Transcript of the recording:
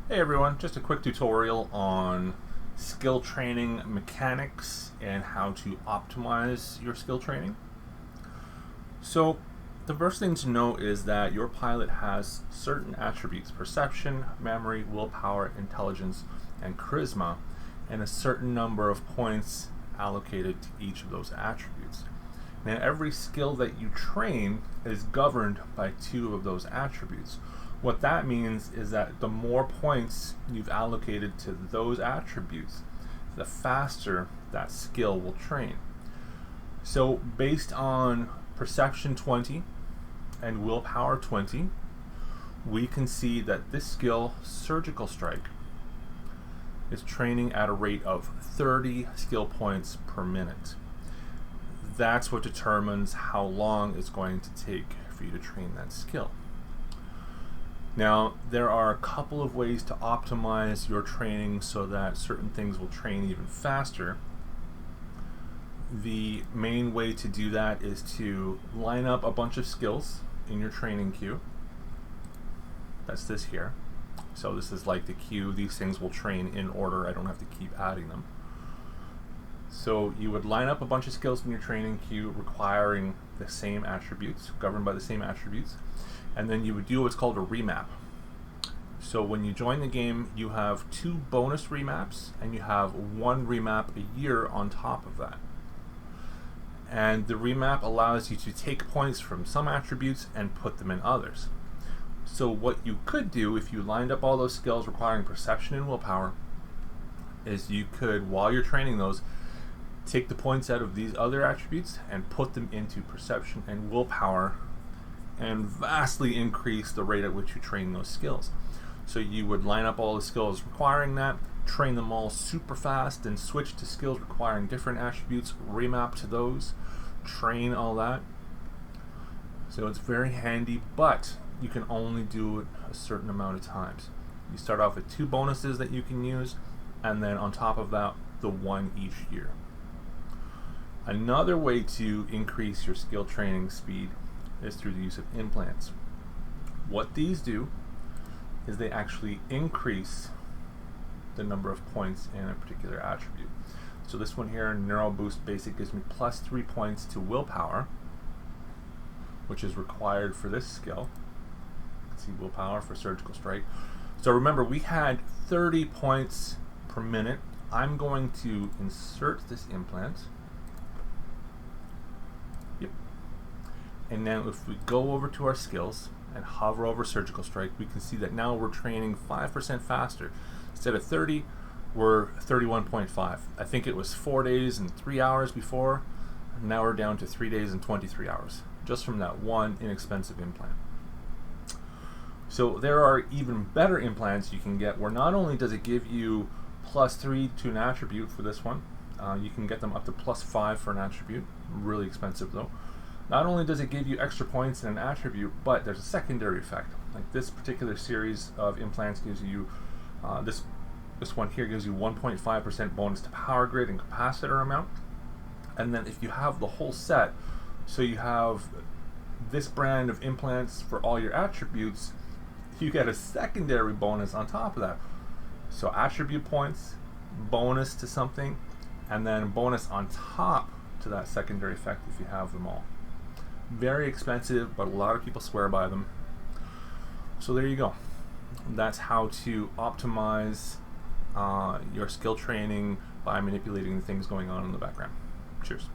Hey everyone, just a quick tutorial on skill training mechanics and how to optimize your skill training. So the first thing to know is that your pilot has certain attributes: perception, memory, willpower, intelligence, and charisma, and a certain number of points allocated to each of those attributes. Now every skill that you train is governed by two of those attributes. What that means is that the more points you've allocated to those attributes, the faster that skill will train. So based on perception 20 and willpower 20, we can see that this skill, surgical strike, is training at a rate of 30 skill points per minute. That's what determines how long it's going to take for you to train that skill. Now, there are a couple of ways to optimize your training so that certain things will train even faster. The main way to do that is to line up a bunch of skills in your training queue. That's this here. So this is like the queue. These things will train in order. I don't have to keep adding them. So you would line up a bunch of skills in your training queue requiring the same attributes, governed by the same attributes, and then you would do what's called a remap. So when you join the game, you have 2 bonus remaps, and you have 1 remap a year on top of that. And the remap allows you to take points from some attributes and put them in others. So what you could do if you lined up all those skills requiring perception and willpower is you could, while you're training those, take the points out of these other attributes and put them into perception and willpower, and vastly increase the rate at which you train those skills. So you would line up all the skills requiring that, train them all super fast, and switch to skills requiring different attributes, remap to those, train all that. So it's very handy, but you can only do it a certain amount of times. You start off with 2 bonuses that you can use, and then on top of that, the 1 each year. Another way to increase your skill training speed is through the use of implants. What these do is they actually increase the number of points in a particular attribute. So this one here, Neuro Boost Basic, gives me plus 3 points to willpower, which is required for this skill. You can see willpower for surgical strike. So remember, we had 30 points per minute. I'm going to insert this implant. Yep. And now if we go over to our skills and hover over surgical strike, we can see that now we're training 5% faster. Instead of 30, we're 31.5. I think it was 4 days and 3 hours before. Now we're down to 3 days and 23 hours, just from that one inexpensive implant. So there are even better implants you can get, where not only does it give you plus 3 to an attribute for this one, you can get them up to plus 5 for an attribute. Really expensive though. Not only does it give you extra points in an attribute, but there's a secondary effect. Like this particular series of implants gives you, this one here gives you 1.5% bonus to power grid and capacitor amount. And then if you have the whole set, so you have this brand of implants for all your attributes, you get a secondary bonus on top of that. So attribute points, bonus to something, and then bonus on top to that secondary effect if you have them all. Very expensive, but a lot of people swear by them. So there you go. That's how to optimize your skill training by manipulating the things going on in the background. Cheers.